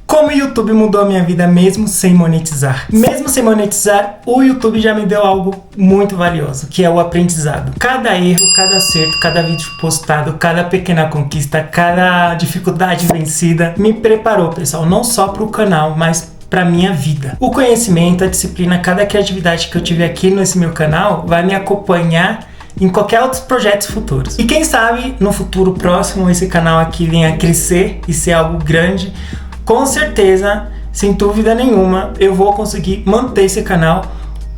Como o YouTube mudou a minha vida mesmo sem monetizar. Mesmo sem monetizar, o YouTube já me deu algo muito valioso, que é o aprendizado. Cada erro, cada acerto, cada vídeo postado, cada pequena conquista, cada dificuldade vencida, me preparou, pessoal, não só para o canal, mas para minha vida. O conhecimento, a disciplina, cada criatividade que eu tive aqui nesse meu canal vai me acompanhar em qualquer outros projetos futuros. E quem sabe, no futuro próximo, esse canal aqui venha a crescer e ser algo grande. Com certeza, sem dúvida nenhuma, eu vou conseguir manter esse canal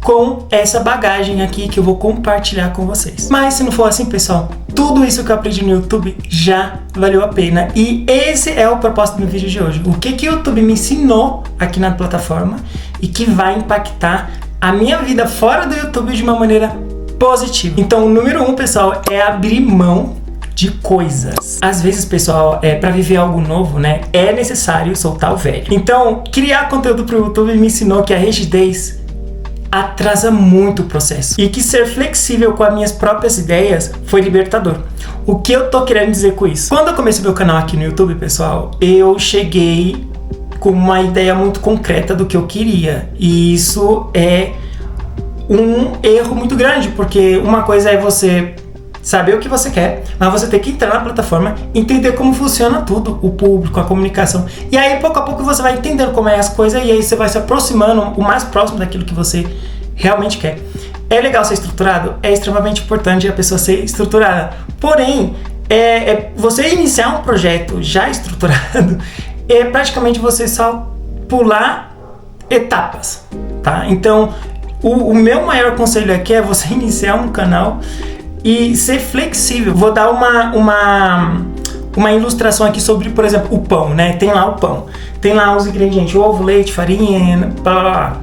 com essa bagagem aqui que eu vou compartilhar com vocês. Mas se não for assim, pessoal, tudo isso que eu aprendi no YouTube já valeu a pena. E esse é o propósito do meu vídeo de hoje. O que o YouTube me ensinou aqui na plataforma e que vai impactar a minha vida fora do YouTube de uma maneira positiva. Então, o número 1, pessoal, é abrir mão de coisas. Às vezes, pessoal, para viver algo novo, né, é necessário soltar o velho. Então, criar conteúdo para o YouTube me ensinou que a rigidez atrasa muito o processo e que ser flexível com as minhas próprias ideias foi libertador. O que eu tô querendo dizer com isso? Quando eu comecei meu canal aqui no YouTube, pessoal, eu cheguei com uma ideia muito concreta do que eu queria, e isso é um erro muito grande, porque uma coisa é você saber o que você quer, mas você tem que entrar na plataforma, entender como funciona tudo, o público, a comunicação, e aí pouco a pouco você vai entendendo como é as coisas, e aí você vai se aproximando o mais próximo daquilo que você realmente quer. É legal ser estruturado? É extremamente importante a pessoa ser estruturada, porém, você iniciar um projeto já estruturado é praticamente você só pular etapas, tá? Então, o meu maior conselho aqui é você iniciar um canal e ser flexível. Vou dar uma ilustração aqui sobre, por exemplo, o pão, né? Tem lá o pão, tem lá os ingredientes, ovo, leite, farinha, blá, blá, blá.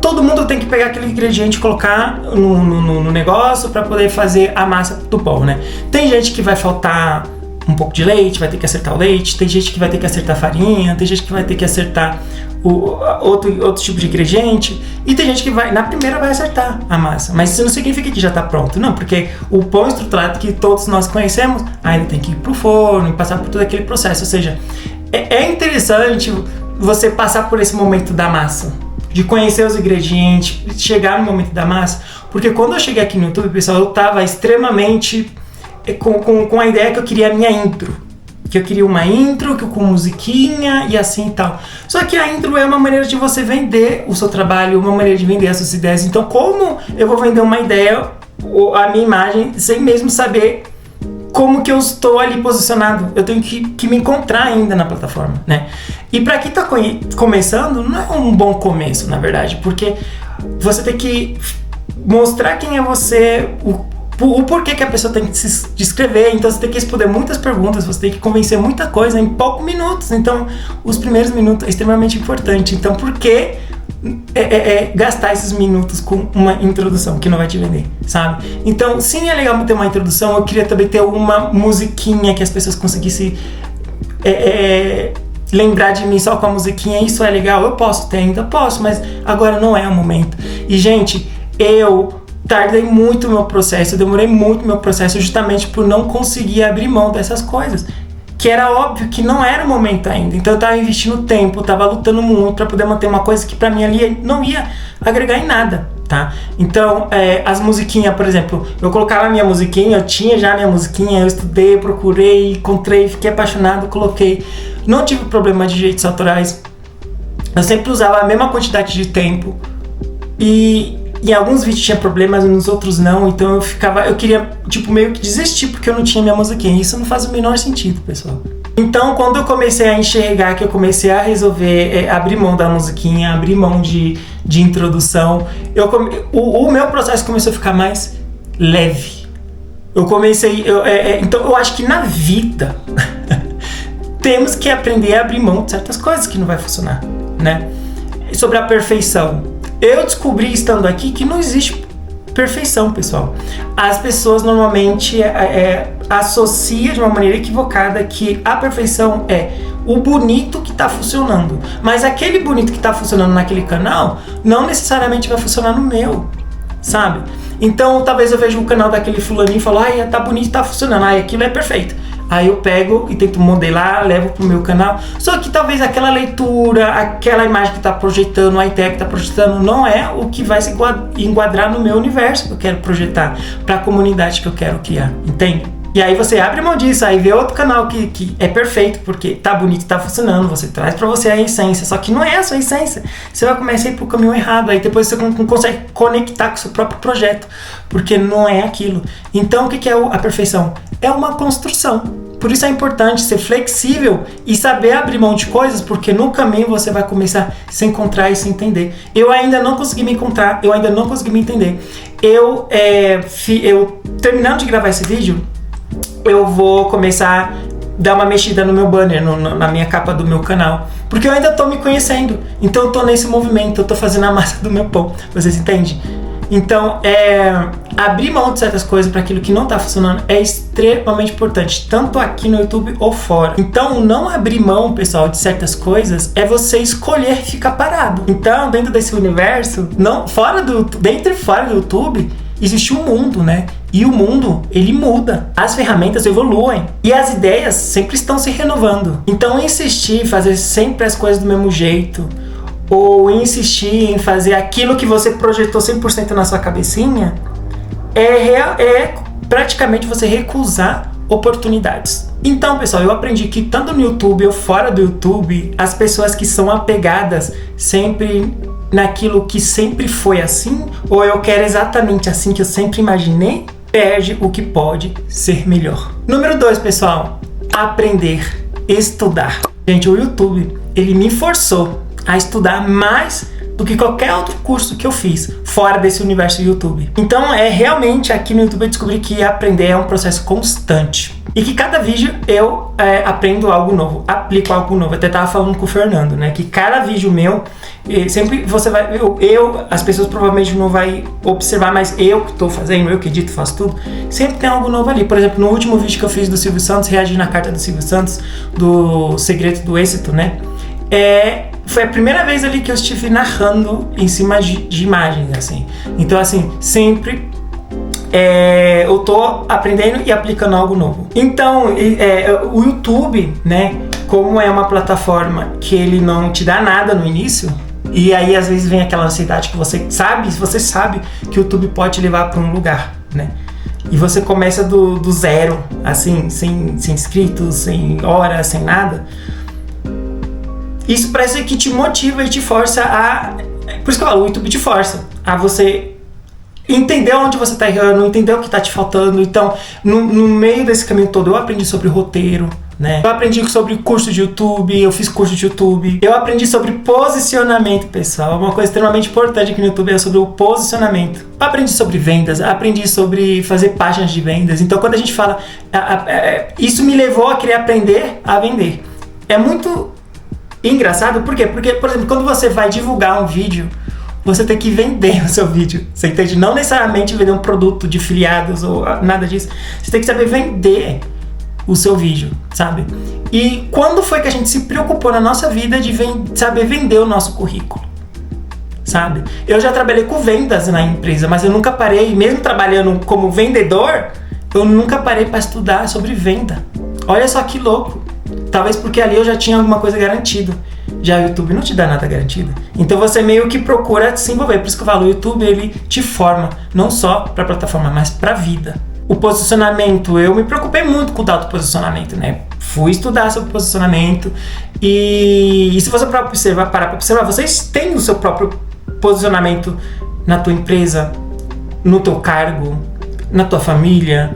Todo mundo tem que pegar aquele ingrediente e colocar no negócio para poder fazer a massa do pão, né? Tem gente que vai faltar um pouco de leite, vai ter que acertar o leite, tem gente que vai ter que acertar a farinha, tem gente que vai ter que acertar outro tipo de ingrediente, e tem gente que na primeira vai acertar a massa, mas isso não significa que já está pronto, não, porque o pão estruturado que todos nós conhecemos ainda tem que ir para o forno e passar por todo aquele processo, ou seja, é interessante você passar por esse momento da massa, de conhecer os ingredientes, chegar no momento da massa, porque quando eu cheguei aqui no YouTube, pessoal, eu estava extremamente com a ideia que eu queria a minha intro, que eu queria uma intro com musiquinha e assim e tal. Só que a intro é uma maneira de você vender o seu trabalho, uma maneira de vender as suas ideias. Então, como eu vou vender uma ideia, a minha imagem, sem mesmo saber como que eu estou ali posicionado? Eu tenho que me encontrar ainda na plataforma, né? E para quem está começando, não é um bom começo, na verdade, porque você tem que mostrar quem é você, o porquê que a pessoa tem que se descrever, então você tem que responder muitas perguntas, você tem que convencer muita coisa em poucos minutos, então os primeiros minutos é extremamente importante. Então por que gastar esses minutos com uma introdução que não vai te vender, sabe? Então sim, é legal ter uma introdução, eu queria também ter uma musiquinha que as pessoas conseguissem lembrar de mim só com a musiquinha, isso é legal, eu posso ter ainda, posso, mas agora não é o momento. E gente, eu tardei muito o meu processo, eu demorei muito o meu processo justamente por não conseguir abrir mão dessas coisas, que era óbvio que não era o momento ainda. Então eu tava investindo tempo, eu tava lutando muito para poder manter uma coisa que para mim ali não ia agregar em nada, tá? Então as musiquinhas, por exemplo, eu colocava a minha musiquinha, eu tinha já a minha musiquinha, eu estudei, procurei, encontrei, fiquei apaixonado, coloquei, não tive problema de direitos autorais, eu sempre usava a mesma quantidade de tempo, e em alguns vídeos tinha problemas, nos outros não, então eu queria, tipo, meio que desistir porque eu não tinha minha musiquinha. Isso não faz o menor sentido, pessoal. Então, quando eu comecei a enxergar que eu comecei a resolver abrir mão da musiquinha, abrir mão de introdução, o meu processo começou a ficar mais leve. Então, eu acho que na vida temos que aprender a abrir mão de certas coisas que não vai funcionar, né? Sobre a perfeição. Eu descobri estando aqui que não existe perfeição, pessoal. As pessoas normalmente associam de uma maneira equivocada que a perfeição é o bonito que está funcionando. Mas aquele bonito que está funcionando naquele canal não necessariamente vai funcionar no meu, sabe? Então talvez eu veja o canal daquele fulaninho e falo, ai, tá bonito, tá funcionando, ai, aquilo é perfeito. Aí eu pego e tento modelar, levo pro meu canal. Só que talvez aquela leitura, aquela imagem que tá projetando, a ideia que tá projetando, não é o que vai se enquadrar no meu universo que eu quero projetar, pra comunidade que eu quero criar, entende? E aí você abre mão disso, aí vê outro canal que é perfeito, porque tá bonito, tá funcionando, você traz pra você a essência, só que não é a sua essência. Você vai começar a ir pro caminho errado, aí depois você não consegue conectar com o seu próprio projeto, porque não é aquilo. Então o que é a perfeição? É uma construção. Por isso é importante ser flexível e saber abrir mão de coisas, porque no caminho você vai começar a se encontrar e se entender. Eu ainda não consegui me encontrar, eu ainda não consegui me entender. Eu terminando de gravar esse vídeo, eu vou começar a dar uma mexida no meu banner, na minha capa do meu canal, porque eu ainda tô me conhecendo, então eu tô nesse movimento, eu tô fazendo a massa do meu pão, vocês entendem? Então, abrir mão de certas coisas para aquilo que não tá funcionando é extremamente importante, tanto aqui no YouTube ou fora. Então, não abrir mão, pessoal, de certas coisas é você escolher ficar parado. Então, dentro desse universo, dentro e fora do YouTube, existe um mundo, né? E o mundo, ele muda. As ferramentas evoluem. E as ideias sempre estão se renovando. Então, insistir em fazer sempre as coisas do mesmo jeito, ou insistir em fazer aquilo que você projetou 100% na sua cabecinha, é praticamente você recusar oportunidades. Então, pessoal, eu aprendi que tanto no YouTube ou fora do YouTube, as pessoas que são apegadas sempre naquilo que sempre foi assim, ou eu quero exatamente assim que eu sempre imaginei, perde o que pode ser melhor. Número 2, pessoal, aprender, estudar. Gente, o YouTube, ele me forçou a estudar mais do que qualquer outro curso que eu fiz fora desse universo do YouTube. Então, realmente aqui no YouTube eu descobri que aprender é um processo constante. E que cada vídeo eu aprendo algo novo, aplico algo novo. Eu até tava falando com o Fernando, né? Que cada vídeo meu, sempre você vai... as pessoas provavelmente não vai observar, mas eu que tô fazendo, eu que edito, faço tudo, sempre tem algo novo ali. Por exemplo, no último vídeo que eu fiz do Silvio Santos, reagindo na carta do Silvio Santos, do Segredo do Êxito, né? Foi a primeira vez ali que eu estive narrando em cima de imagens, assim. Então, assim, sempre eu tô aprendendo e aplicando algo novo. Então, o YouTube, né, como é uma plataforma que ele não te dá nada no início, e aí às vezes vem aquela ansiedade que você sabe que o YouTube pode te levar para um lugar, né? E você começa do zero, assim, sem inscritos, sem horas, sem nada. Isso parece que te motiva e te força a... Por isso que eu falo, o YouTube te força a você entender onde você está errando, entender o que está te faltando. Então, no meio desse caminho todo, eu aprendi sobre roteiro, né? Eu aprendi sobre curso de YouTube, eu fiz curso de YouTube. Eu aprendi sobre posicionamento, pessoal. Uma coisa extremamente importante aqui no YouTube é sobre o posicionamento. Eu aprendi sobre vendas, aprendi sobre fazer páginas de vendas. Então, quando a gente fala... isso me levou a querer aprender a vender. É muito... engraçado, por quê? Porque, por exemplo, quando você vai divulgar um vídeo, você tem que vender o seu vídeo, você entende? Não necessariamente vender um produto de afiliados ou nada disso, você tem que saber vender o seu vídeo, sabe? E quando foi que a gente se preocupou na nossa vida de saber vender o nosso currículo, sabe? Eu já trabalhei com vendas na empresa, mas eu nunca parei, mesmo trabalhando como vendedor, eu nunca parei para estudar sobre venda. Olha só que louco! Talvez porque ali eu já tinha alguma coisa garantida. Já o YouTube não te dá nada garantido. Então você meio que procura se envolver. Por isso que eu falo, o YouTube ele te forma, não só para a plataforma, mas para a vida. O posicionamento, eu me preocupei muito com o tal do posicionamento, né? Fui estudar sobre posicionamento e se você parar para observar, vocês têm o seu próprio posicionamento na tua empresa, no teu cargo, na tua família.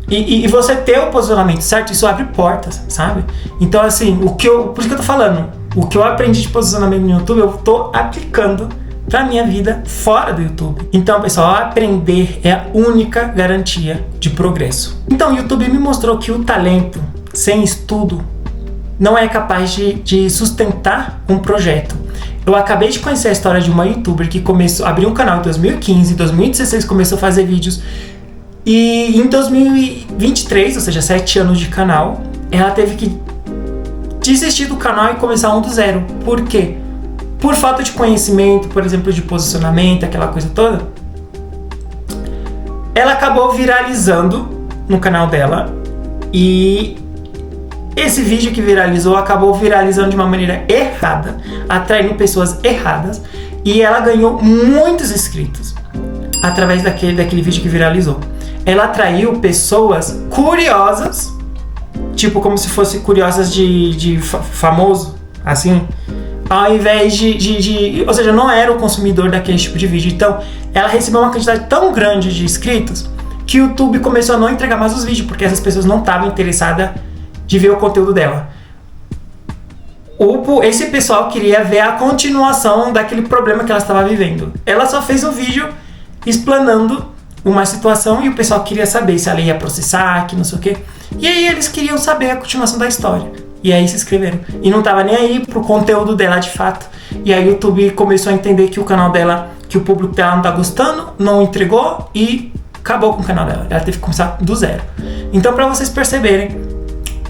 E você ter o posicionamento certo, isso abre portas, sabe? Então, assim, por isso que eu tô falando, o que eu aprendi de posicionamento no YouTube, eu tô aplicando pra minha vida fora do YouTube. Então, pessoal, aprender é a única garantia de progresso. Então, o YouTube me mostrou que o talento sem estudo não é capaz de sustentar um projeto. Eu acabei de conhecer a história de uma YouTuber que abriu um canal em 2015, 2016 começou a fazer vídeos. E em 2023, ou seja, 7 anos de canal, ela teve que desistir do canal e começar um do zero. Por quê? Por falta de conhecimento, por exemplo, de posicionamento, aquela coisa toda. Ela acabou viralizando no canal dela e esse vídeo que viralizou acabou viralizando de uma maneira errada, atraindo pessoas erradas, e ela ganhou muitos inscritos através daquele vídeo que viralizou. Ela atraiu pessoas curiosas, tipo como se fosse curiosas de famoso, assim, ao invés ou seja, não era o consumidor daquele tipo de vídeo. Então, ela recebeu uma quantidade tão grande de inscritos que o YouTube começou a não entregar mais os vídeos, porque essas pessoas não estavam interessadas de ver o conteúdo dela. Esse pessoal queria ver a continuação daquele problema que ela estava vivendo. Ela só fez um vídeo explanando uma situação e o pessoal queria saber se ela ia processar, que não sei o quê. E aí eles queriam saber a continuação da história. E aí se inscreveram. E não tava nem aí pro conteúdo dela de fato. E aí o YouTube começou a entender que o canal dela, que o público dela não tá gostando, não entregou e acabou com o canal dela. Ela teve que começar do zero. Então, para vocês perceberem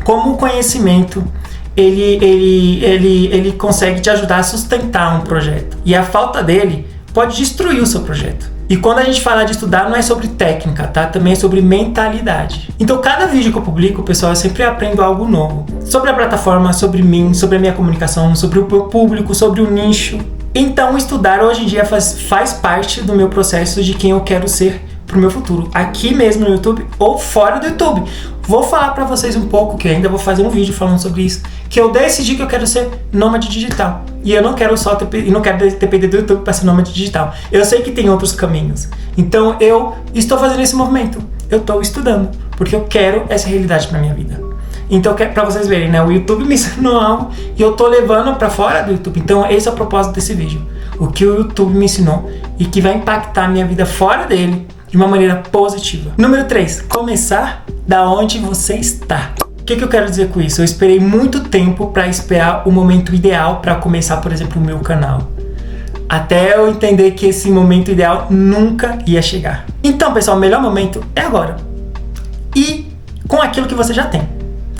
como o conhecimento ele consegue te ajudar a sustentar um projeto. E a falta dele pode destruir o seu projeto. E quando a gente fala de estudar, não é sobre técnica, tá? Também é sobre mentalidade. Então, cada vídeo que eu publico, pessoal, eu sempre aprendo algo novo. Sobre a plataforma, sobre mim, sobre a minha comunicação, sobre o meu público, sobre o nicho. Então, estudar hoje em dia faz parte do meu processo de quem eu quero ser pro meu futuro. Aqui mesmo no YouTube ou fora do YouTube. Vou falar pra vocês um pouco, que ainda vou fazer um vídeo falando sobre isso, que eu decidi que eu quero ser nômade digital. E eu não quero depender do YouTube para ser nômade digital. Eu sei que tem outros caminhos. Então eu estou fazendo esse movimento. Eu estou estudando, porque eu quero essa realidade pra minha vida. Então, pra vocês verem, né? O YouTube me ensinou algo e eu tô levando pra fora do YouTube. Então, esse é o propósito desse vídeo. O que o YouTube me ensinou e que vai impactar a minha vida fora dele de uma maneira positiva. Número 3. Começar da onde você está. O que eu quero dizer com isso? Eu esperei muito tempo para esperar o momento ideal para começar, por exemplo, o meu canal. Até eu entender que esse momento ideal nunca ia chegar. Então, pessoal, o melhor momento é agora. E com aquilo que você já tem.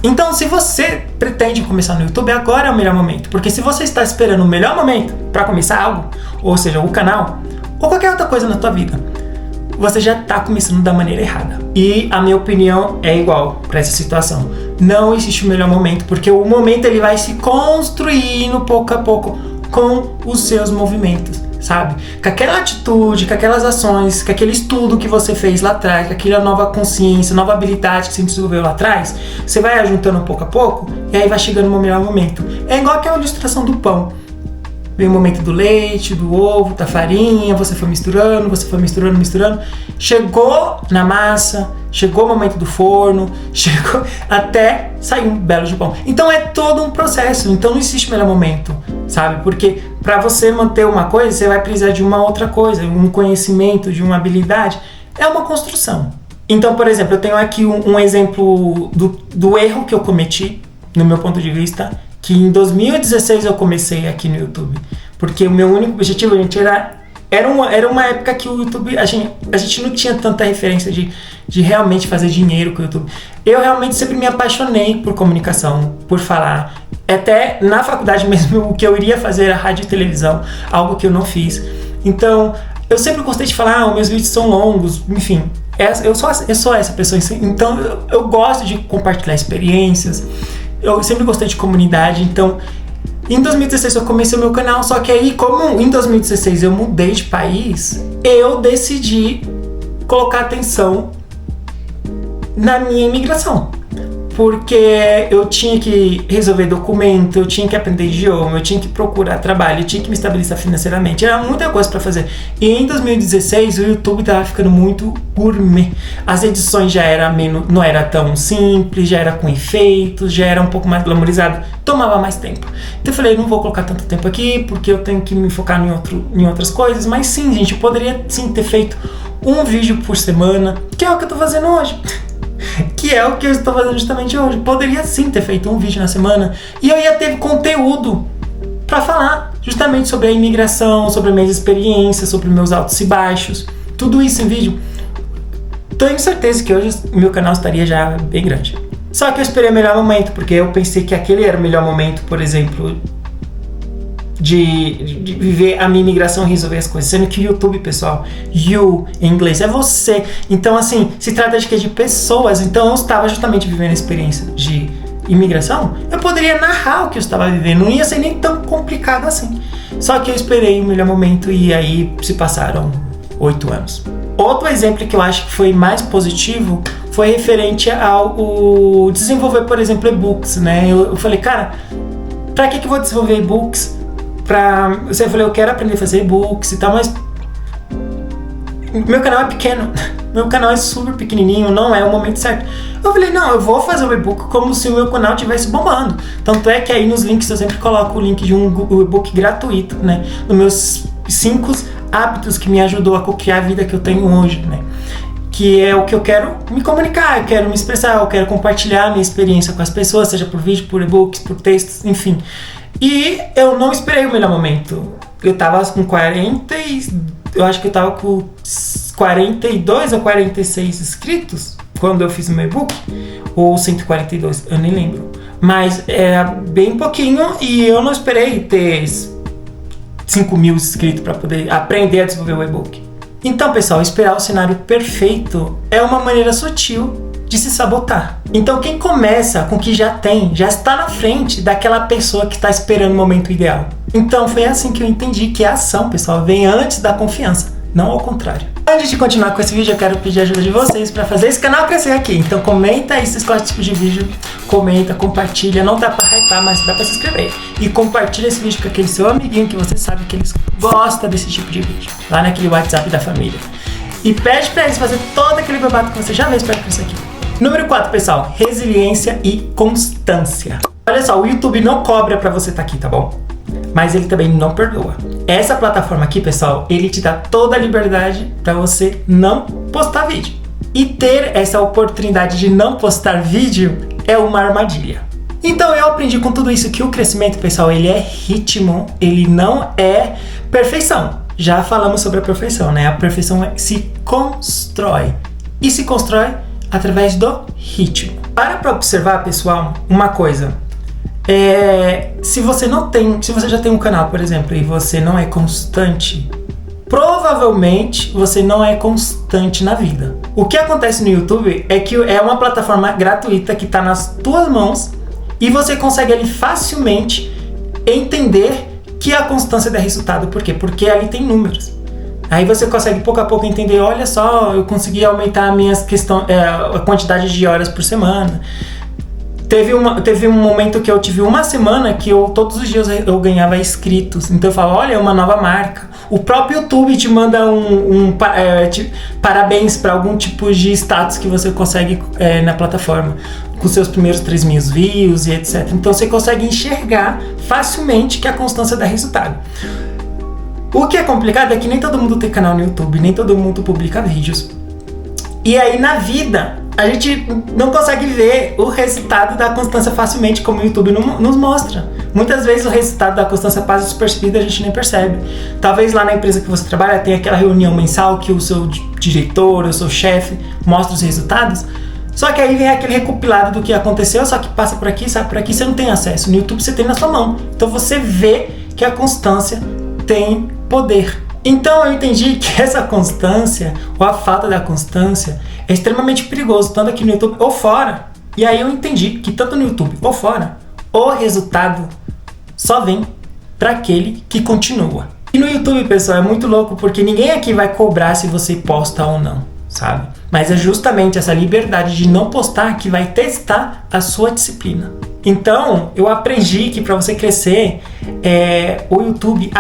Então, se você pretende começar no YouTube, agora é o melhor momento. Porque se você está esperando o melhor momento para começar algo, ou seja, o canal, ou qualquer outra coisa na tua vida, você já está começando da maneira errada. E a minha opinião é igual para essa situação. Não existe o melhor momento, porque o momento ele vai se construindo pouco a pouco com os seus movimentos, sabe? Com aquela atitude, com aquelas ações, com aquele estudo que você fez lá atrás, com aquela nova consciência, nova habilidade que você desenvolveu lá atrás, você vai ajuntando pouco a pouco e aí vai chegando no melhor momento. É igual aquela ilustração do pão. Vem o momento do leite, do ovo, da farinha, você foi misturando, chegou na massa, chegou o momento do forno, chegou até sair um belo de pão. Então é todo um processo, então não existe melhor momento, sabe? Porque para você manter uma coisa, você vai precisar de uma outra coisa, um conhecimento, de uma habilidade, é uma construção. Então, por exemplo, eu tenho aqui um exemplo do erro que eu cometi, no meu ponto de vista, que em 2016 eu comecei aqui no YouTube, porque o meu único objetivo, gente, era uma época que o YouTube, a gente não tinha tanta referência de realmente fazer dinheiro com o YouTube. Eu realmente sempre me apaixonei por comunicação, por falar. Até na faculdade mesmo, o que eu iria fazer era rádio e televisão, algo que eu não fiz. Então, eu sempre gostei de falar, meus vídeos são longos, enfim. Eu sou essa pessoa, então eu gosto de compartilhar experiências. Eu sempre gostei de comunidade, então em 2016 eu comecei o meu canal, só que aí como em 2016 eu mudei de país, eu decidi colocar atenção na minha imigração. Porque eu tinha que resolver documento, eu tinha que aprender idioma, eu tinha que procurar trabalho, eu tinha que me estabilizar financeiramente. Era muita coisa para fazer. E em 2016 o YouTube tava ficando muito gourmet. As edições não era tão simples, já era com efeitos, já era um pouco mais glamorizado. Tomava mais tempo. Então eu falei, não vou colocar tanto tempo aqui, porque eu tenho que me focar em outras coisas. Mas sim, gente, eu poderia sim ter feito um vídeo por semana, que é o que eu tô fazendo hoje. Que é o que eu estou fazendo justamente hoje. Poderia sim ter feito um vídeo na semana e eu ia ter conteúdo para falar justamente sobre a imigração, sobre as minhas experiências, sobre meus altos e baixos, tudo isso em vídeo. Tenho certeza que hoje o meu canal estaria já bem grande. Só que eu esperei o melhor momento, porque eu pensei que aquele era o melhor momento, por exemplo, de viver a minha imigração e resolver as coisas, sendo que o YouTube, pessoal, you em inglês é você, então assim, se trata de pessoas, então eu estava justamente vivendo a experiência de imigração, eu poderia narrar o que eu estava vivendo, não ia ser nem tão complicado assim. Só que eu esperei o melhor momento e aí se passaram 8 anos. Outro exemplo que eu acho que foi mais positivo foi referente ao desenvolver, por exemplo, e-books, né? Eu falei, cara, pra que eu vou desenvolver e-books? Eu falei, eu quero aprender a fazer e-books e tal, mas meu canal é pequeno, meu canal é super pequenininho, não é o momento certo. Eu falei, não, eu vou fazer o e-book como se o meu canal estivesse bombando. Tanto é que aí nos links eu sempre coloco o link de um e-book gratuito, né? Dos meus 5 hábitos que me ajudou a co-criar a vida que eu tenho hoje, né? Que é o que eu quero me comunicar, eu quero me expressar, eu quero compartilhar a minha experiência com as pessoas, seja por vídeo, por e-books, por textos, enfim. E eu não esperei o melhor momento. Eu tava com 40 eu acho que eu tava com 42 ou 46 inscritos quando eu fiz o meu e-book, ou 142, eu nem lembro. Mas é bem pouquinho e eu não esperei ter 5.000 inscritos para poder aprender a desenvolver o e-book. Então, pessoal, esperar o cenário perfeito é uma maneira sutil de se sabotar. Então, quem começa com o que já tem, já está na frente daquela pessoa que está esperando o momento ideal. Então, foi assim que eu entendi que a ação, pessoal, vem antes da confiança, não ao contrário. Antes de continuar com esse vídeo, eu quero pedir a ajuda de vocês para fazer esse canal crescer aqui. Então, comenta aí se vocês gostam desse tipo de vídeo, comenta, compartilha, não dá para hypar, mas dá para se inscrever. E compartilha esse vídeo com aquele seu amiguinho que você sabe que eles gostam desse tipo de vídeo, lá naquele WhatsApp da família. E pede para eles fazer todo aquele babado que você já fez para crescer aqui. Número 4, pessoal, resiliência e constância. Olha só, o YouTube não cobra pra você estar aqui, tá bom? Mas ele também não perdoa. Essa plataforma aqui, pessoal, ele te dá toda a liberdade pra você não postar vídeo. E ter essa oportunidade de não postar vídeo é uma armadilha. Então eu aprendi com tudo isso que o crescimento, pessoal, ele é ritmo, ele não é perfeição. Já falamos sobre a perfeição, né? A perfeição se constrói. E se constrói através do ritmo. Para observar, pessoal, uma coisa. Se você já tem um canal, por exemplo, e você não é constante, provavelmente você não é constante na vida. O que acontece no YouTube é que é uma plataforma gratuita que está nas tuas mãos e você consegue ali facilmente entender que a constância dá resultado. Por quê? Porque ali tem números. Aí você consegue pouco a pouco entender, olha só, eu consegui aumentar a quantidade de horas por semana. Teve um momento que eu tive uma semana que todos os dias eu ganhava inscritos. Então eu falo, olha, é uma nova marca. O próprio YouTube te manda parabéns para algum tipo de status que você consegue na plataforma, com seus primeiros 3.000 views e etc. Então você consegue enxergar facilmente que a constância dá resultado. O que é complicado é que nem todo mundo tem canal no YouTube, nem todo mundo publica vídeos. E aí na vida, a gente não consegue ver o resultado da constância facilmente, como o YouTube nos mostra. Muitas vezes o resultado da constância passa despercebido e a gente nem percebe. Talvez lá na empresa que você trabalha tenha aquela reunião mensal que o seu diretor, o seu chefe mostra os resultados. Só que aí vem aquele recopilado do que aconteceu, só que passa por aqui, sabe, por aqui, você não tem acesso. No YouTube você tem na sua mão. Então você vê que a constância tem poder. Então eu entendi que essa constância, ou a falta da constância, é extremamente perigoso, tanto aqui no YouTube ou fora. E aí eu entendi que tanto no YouTube ou fora, o resultado só vem para aquele que continua. E no YouTube, pessoal, é muito louco, porque ninguém aqui vai cobrar se você posta ou não, sabe? Mas é justamente essa liberdade de não postar que vai testar a sua disciplina. Então, eu aprendi que para você crescer, o YouTube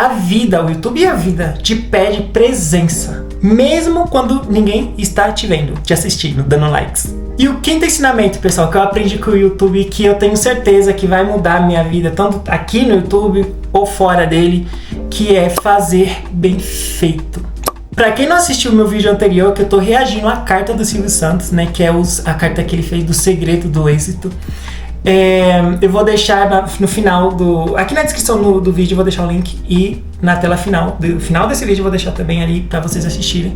e a vida te pede presença. Mesmo quando ninguém está te vendo, te assistindo, dando likes. E o quinto ensinamento, pessoal, que eu aprendi com o YouTube, que eu tenho certeza que vai mudar a minha vida, tanto aqui no YouTube ou fora dele, que é fazer bem feito. Pra quem não assistiu o meu vídeo anterior, que eu tô reagindo à carta do Silvio Santos, né, que é a carta que ele fez do segredo do êxito. Eu vou deixar no final aqui na descrição do vídeo eu vou deixar o link, e na tela final desse vídeo eu vou deixar também ali para vocês assistirem,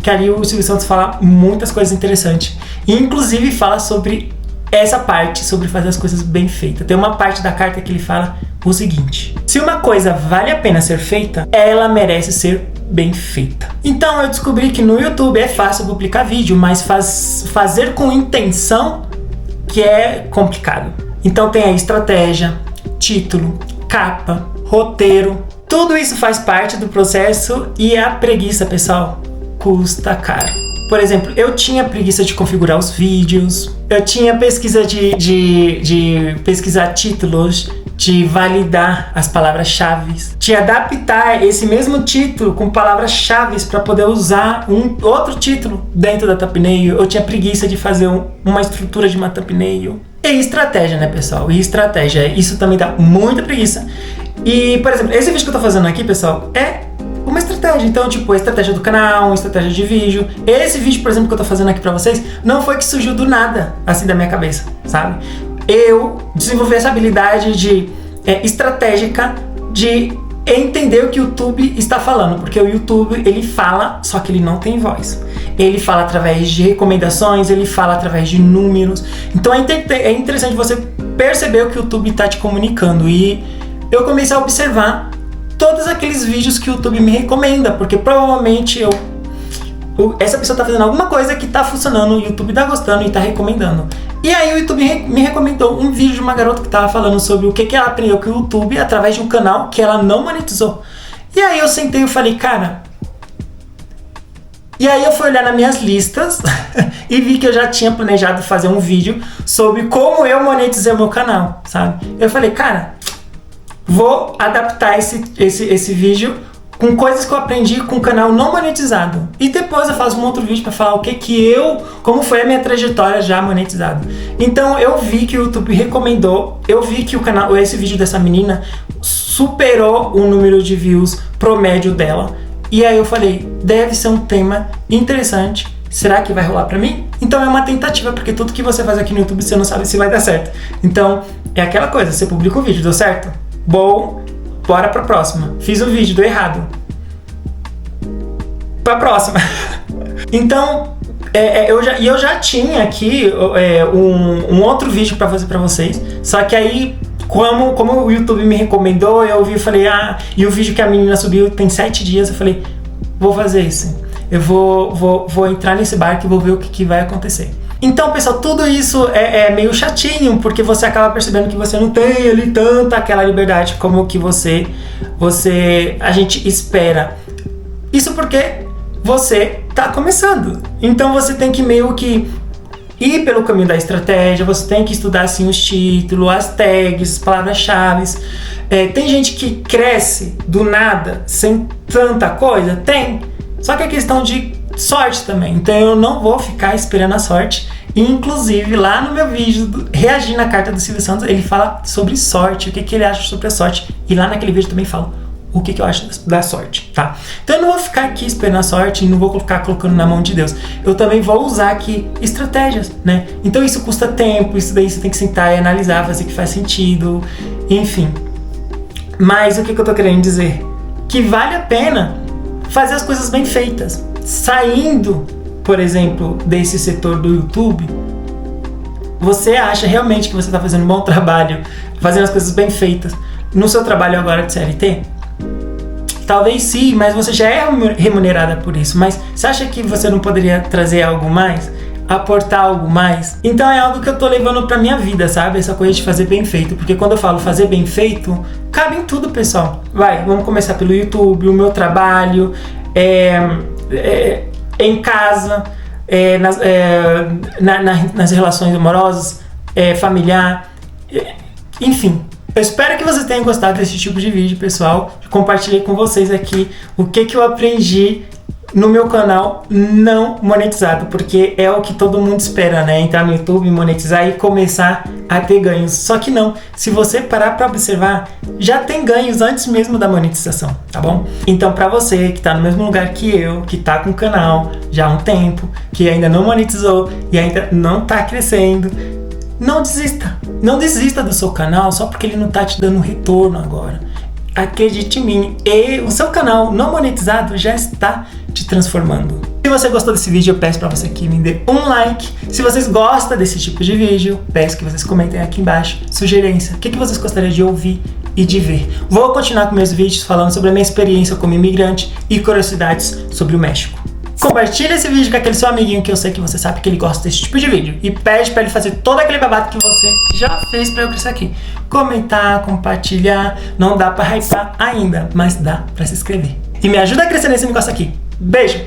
que ali o Silvio Santos fala muitas coisas interessantes, e inclusive fala sobre essa parte, sobre fazer as coisas bem feitas. Tem uma parte da carta que ele fala o seguinte: se uma coisa vale a pena ser feita, ela merece ser bem feita. Então eu descobri que no YouTube é fácil publicar vídeo, mas fazer com intenção que é complicado. Então tem a estratégia, título, capa, roteiro. Tudo isso faz parte do processo e a preguiça, pessoal, custa caro. Por exemplo, eu tinha preguiça de configurar os vídeos, eu tinha pesquisa de pesquisar títulos, de validar as palavras-chave, de adaptar esse mesmo título com palavras-chave para poder usar um outro título dentro da thumbnail. Eu tinha preguiça de fazer uma estrutura de uma thumbnail. E estratégia, né, pessoal? E estratégia, isso também dá muita preguiça. E, por exemplo, esse vídeo que eu tô fazendo aqui, pessoal, é uma estratégia. Então, tipo, a estratégia do canal, a estratégia de vídeo. Esse vídeo, por exemplo, que eu tô fazendo aqui pra vocês, não foi que surgiu do nada, assim, da minha cabeça, sabe? Eu desenvolvi essa habilidade estratégica de entender o que o YouTube está falando, porque o YouTube, ele fala, só que ele não tem voz. Ele fala através de recomendações, ele fala através de números. Então é interessante você perceber o que o YouTube está te comunicando. E eu comecei a observar todos aqueles vídeos que o YouTube me recomenda, porque provavelmente essa pessoa está fazendo alguma coisa que está funcionando, o YouTube está gostando e está recomendando. E aí o YouTube me recomendou um vídeo de uma garota que estava falando sobre o que ela aprendeu com o YouTube através de um canal que ela não monetizou. E aí eu sentei e falei, cara... E aí eu fui olhar nas minhas listas e vi que eu já tinha planejado fazer um vídeo sobre como eu monetizei o meu canal, sabe? Eu falei, cara, vou adaptar esse vídeo com coisas que eu aprendi com o canal não monetizado. E depois eu faço um outro vídeo para falar como foi a minha trajetória já monetizada. Então eu vi que o YouTube recomendou, eu vi que esse vídeo dessa menina superou o número de views pro médio dela. E aí eu falei, deve ser um tema interessante. Será que vai rolar pra mim? Então é uma tentativa, porque tudo que você faz aqui no YouTube você não sabe se vai dar certo. Então é aquela coisa, você publica o vídeo, deu certo? Bom, bora pra próxima. Fiz o vídeo, deu errado. Pra próxima. Então, eu já tinha aqui um outro vídeo pra fazer pra vocês. Só que aí, como o YouTube me recomendou, eu vi e falei, e o vídeo que a menina subiu tem 7 dias, eu falei, vou fazer isso. Eu vou entrar nesse barco e vou ver o que vai acontecer. Então, pessoal, tudo isso é meio chatinho, porque você acaba percebendo que você não tem ali tanta aquela liberdade como que a gente espera. Isso porque você tá começando. Então você tem que meio que ir pelo caminho da estratégia, você tem que estudar assim os títulos, as tags, as palavras-chave. Tem gente que cresce do nada, sem tanta coisa? Tem. Só que é questão de sorte também. Então eu não vou ficar esperando a sorte. Inclusive, lá no meu vídeo reagindo à carta do Silvio Santos, ele fala sobre sorte, o que ele acha sobre a sorte. E lá naquele vídeo também falo o que eu acho da sorte, tá? Então eu não vou ficar aqui esperando a sorte e não vou ficar colocando na mão de Deus. Eu também vou usar aqui estratégias, né? Então isso custa tempo, isso daí você tem que sentar e analisar, fazer que faz sentido, enfim. Mas o que eu tô querendo dizer? Que vale a pena fazer as coisas bem feitas. Saindo, por exemplo, desse setor do YouTube, você acha realmente que você está fazendo um bom trabalho, fazendo as coisas bem feitas no seu trabalho agora de CLT? Talvez sim, mas você já é remunerada por isso. Mas você acha que você não poderia trazer algo mais? Aportar algo mais? Então é algo que eu tô levando pra minha vida, sabe? Essa coisa de fazer bem feito. Porque quando eu falo fazer bem feito, cabe em tudo, pessoal. Vamos começar pelo YouTube, o meu trabalho, em casa, nas relações amorosas, familiar, enfim. Eu espero que vocês tenham gostado desse tipo de vídeo, pessoal. Compartilhei com vocês aqui o que eu aprendi no meu canal não monetizado, porque é o que todo mundo espera, né? Entrar no YouTube, monetizar e começar a ter ganhos. Só que não, se você parar para observar, já tem ganhos antes mesmo da monetização, tá bom? Então, para você que tá no mesmo lugar que eu, que tá com o canal já há um tempo, que ainda não monetizou e ainda não tá crescendo, não desista. Não desista do seu canal só porque ele não tá te dando retorno agora. Acredite em mim, o seu canal não monetizado já está te transformando. Se você gostou desse vídeo, eu peço para você que me dê um like. Se vocês gostam desse tipo de vídeo, peço que vocês comentem aqui embaixo sugerência, o que vocês gostariam de ouvir e de ver. Vou continuar com meus vídeos falando sobre a minha experiência como imigrante e curiosidades sobre o México. Compartilha esse vídeo com aquele seu amiguinho que eu sei que você sabe que ele gosta desse tipo de vídeo. E pede pra ele fazer todo aquele babado que você já fez pra eu crescer aqui. Comentar, compartilhar. Não dá pra hypar ainda, mas dá pra se inscrever. E me ajuda a crescer nesse negócio aqui. Beijo!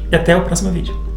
E até o próximo vídeo.